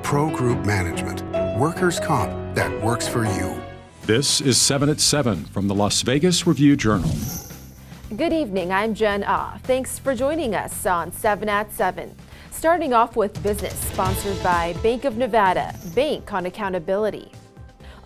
Pro Group Management. Workers' comp that works for you. This is 7 at 7 from the Las Vegas Review-Journal. Good evening, I'm Jenn Auh. Thanks for joining us on 7 at 7. Starting off with business, sponsored by Bank of Nevada, Bank on Accountability.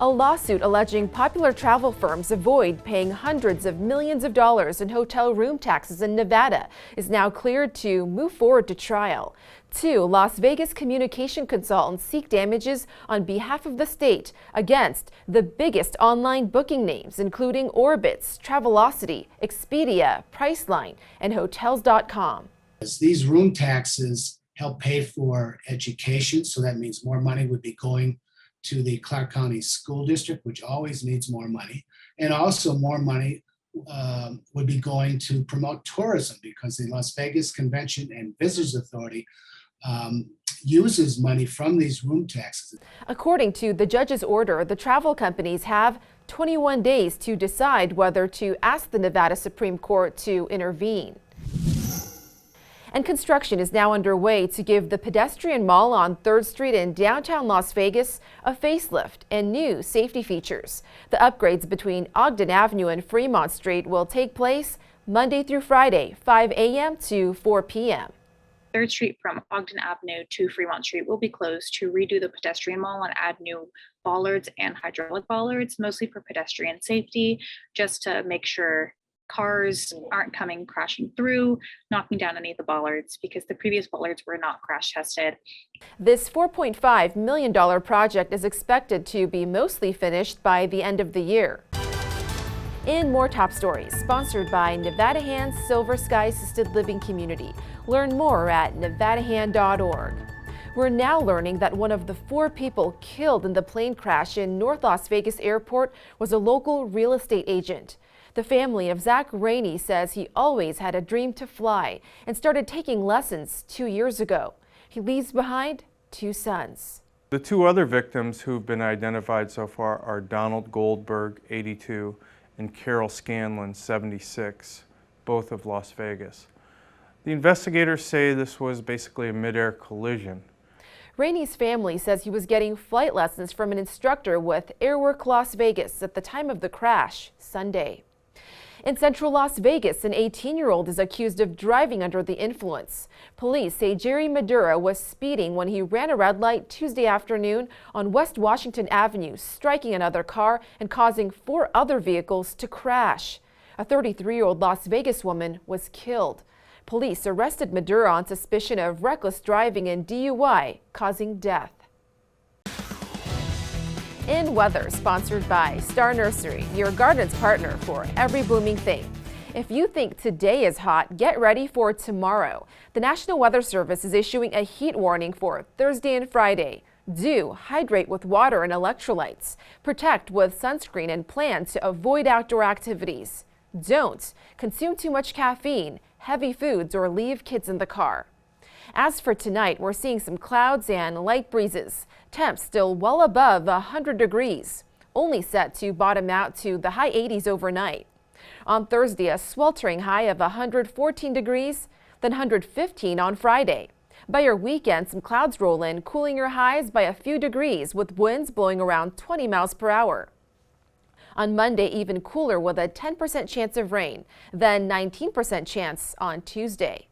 A lawsuit alleging popular travel firms avoid paying hundreds of millions of dollars in hotel room taxes in Nevada is now cleared to move forward to trial. 2 Las Vegas communication consultants seek damages on behalf of the state against the biggest online booking names, including Orbitz, Travelocity, Expedia, Priceline, and Hotels.com. These room taxes help pay for education, so that means more money would be going to the Clark County School District, which always needs more money, and also more money would be going to promote tourism, because the Las Vegas Convention and Visitors Authority uses money from these room taxes. According to the judge's order, the travel companies have 21 days to decide whether to ask the Nevada Supreme Court to intervene. And construction is now underway to give the Pedestrian Mall on 3rd Street in downtown Las Vegas a facelift and new safety features. The upgrades between Ogden Avenue and Fremont Street will take place Monday through Friday, 5 a.m. to 4 p.m. 3rd Street from Ogden Avenue to Fremont Street will be closed to redo the pedestrian mall and add new bollards and hydraulic bollards, mostly for pedestrian safety, just to make sure cars aren't coming crashing through, knocking down any of the bollards, because the previous bollards were not crash tested. This $4.5 million project is expected to be mostly finished by the end of the year. In more top stories, sponsored by Nevada Hand's Silver Sky Assisted Living Community. Learn more at nevadahand.org. We're now learning that one of the 4 people killed in the plane crash in North Las Vegas Airport was a local real estate agent. The family of Zach Rainey says he always had a dream to fly and started taking lessons 2 years ago. He leaves behind 2 sons. The 2 other victims who've been identified so far are Donald Goldberg, 82, and Carol Scanlon, 76, both of Las Vegas. The investigators say this was basically a mid-air collision. Rainey's family says he was getting flight lessons from an instructor with Airwork Las Vegas at the time of the crash Sunday. In central Las Vegas, an 18-year-old is accused of driving under the influence. Police say Jerry Madura was speeding when he ran a red light Tuesday afternoon on West Washington Avenue, striking another car and causing 4 other vehicles to crash. A 33-year-old Las Vegas woman was killed. Police arrested Madura on suspicion of reckless driving and DUI, causing death. In weather, sponsored by Star Nursery, your garden's partner for every blooming thing. If you think today is hot, get ready for tomorrow. The National Weather Service is issuing a heat warning for Thursday and Friday. Do hydrate with water and electrolytes. Protect with sunscreen and plan to avoid outdoor activities. Don't consume too much caffeine, heavy foods, or leave kids in the car. As for tonight, we're seeing some clouds and light breezes. Temps still well above 100 degrees, only set to bottom out to the high 80s overnight. On Thursday, a sweltering high of 114 degrees, then 115 on Friday. By your weekend, some clouds roll in, cooling your highs by a few degrees with winds blowing around 20 miles per hour. On Monday, even cooler with a 10% chance of rain, then 19% chance on Tuesday.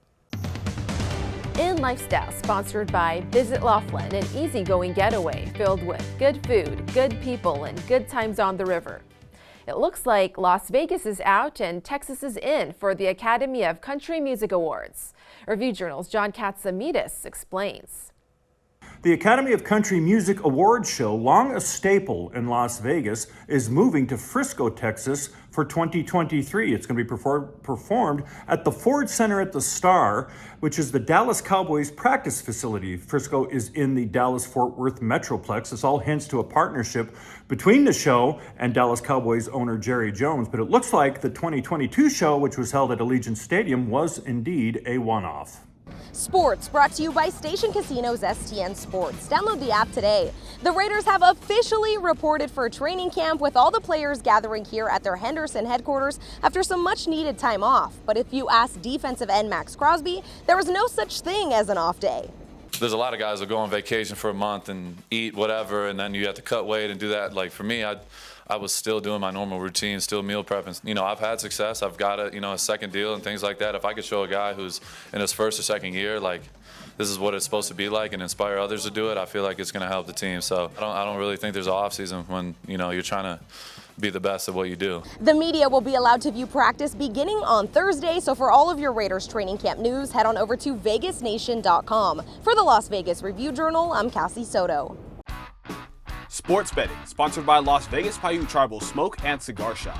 In Lifestyle, sponsored by Visit Laughlin, an easygoing getaway filled with good food, good people, and good times on the river. It looks like Las Vegas is out and Texas is in for the Academy of Country Music Awards. Review-Journal's John Katsamidas explains. The Academy of Country Music Awards show, long a staple in Las Vegas, is moving to Frisco, Texas for 2023. It's going to be performed at the Ford Center at the Star, which is the Dallas Cowboys practice facility. Frisco is in the Dallas-Fort Worth Metroplex. This all hints to a partnership between the show and Dallas Cowboys owner Jerry Jones. But it looks like the 2022 show, which was held at Allegiant Stadium, was indeed a one-off. Sports brought to you by Station Casino's STN Sports. Download the app today. The Raiders have officially reported for training camp, with all the players gathering here at their Henderson headquarters after some much needed time off. But if you ask defensive end Max Crosby, there was no such thing as an off day. there's a lot of guys that go on vacation for a month and eat whatever, and then you have to cut weight and do that. Like for me, I was still doing my normal routine, still meal prepping. You know, I've had success. I've got a second deal and things like that. If I could show a guy who's in his first or second year, like, this is what it's supposed to be like, and inspire others to do it, I feel like it's going to help the team. So I don't really think there's an off season when, you're trying to be the best at what you do. The media will be allowed to view practice beginning on Thursday, so for all of your Raiders training camp news, head on over to vegasnation.com. For the Las Vegas Review-Journal, I'm Cassie Soto. Sports betting, sponsored by Las Vegas Paiute Tribal Smoke and Cigar Shop.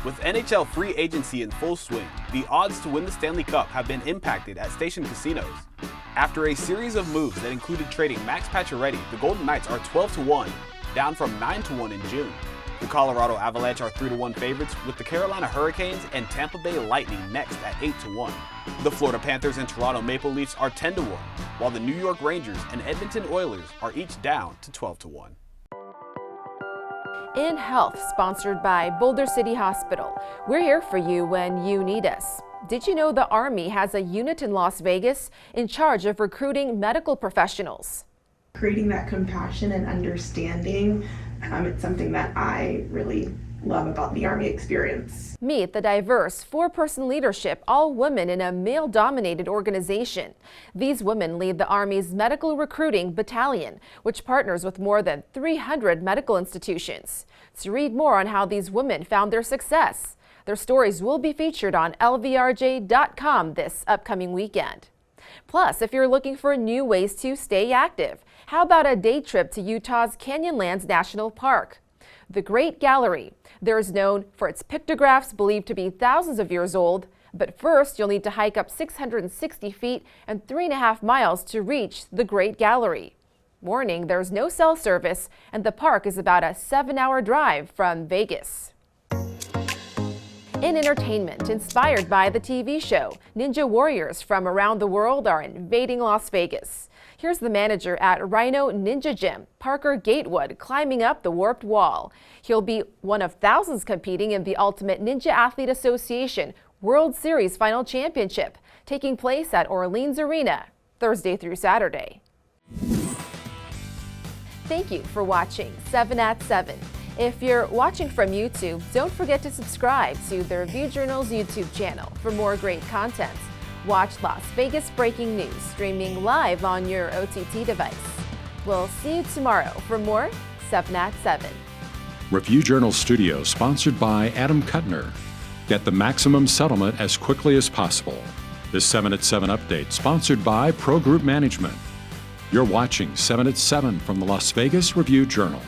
With NHL free agency in full swing, the odds to win the Stanley Cup have been impacted at station casinos. After a series of moves that included trading Max Pacioretty, the Golden Knights are 12-1, down from 9-1 in June. The Colorado Avalanche are 3-1 favorites, with the Carolina Hurricanes and Tampa Bay Lightning next at 8-1. The Florida Panthers and Toronto Maple Leafs are 10-1, while the New York Rangers and Edmonton Oilers are each down to 12-1. In Health, sponsored by Boulder City Hospital. We're here for you when you need us. Did you know the Army has a unit in Las Vegas in charge of recruiting medical professionals? Creating that compassion and understanding, it's something that I really love about the Army experience. Meet the diverse 4-person leadership, all women in a male-dominated organization. These women lead the Army's Medical Recruiting Battalion, which partners with more than 300 medical institutions. To read more on how these women found their success, their stories will be featured on lvrj.com this upcoming weekend. Plus, if you're looking for new ways to stay active, how about a day trip to Utah's Canyonlands National Park? The Great Gallery. There is known for its pictographs believed to be thousands of years old, but first you'll need to hike up 660 feet and 3.5 miles to reach the Great Gallery. Warning, there's no cell service, and the park is about a 7-hour drive from Vegas. In entertainment, inspired by the TV show, Ninja Warriors from around the world are invading Las Vegas. Here's the manager at Rhino Ninja Gym, Parker Gatewood, climbing up the warped wall. He'll be one of thousands competing in the Ultimate Ninja Athlete Association World Series Final Championship, taking place at Orleans Arena, Thursday through Saturday. Thank you for watching 7 at 7. If you're watching from YouTube, don't forget to subscribe to the Review-Journal's YouTube channel for more great content. Watch Las Vegas breaking news streaming live on your OTT device. We'll see you tomorrow for more 7 at 7. Review-Journal Studio, sponsored by Adam Kuttner. Get the maximum settlement as quickly as possible. This 7 at 7 update, sponsored by Pro Group Management. You're watching 7 at 7 from the Las Vegas Review-Journal.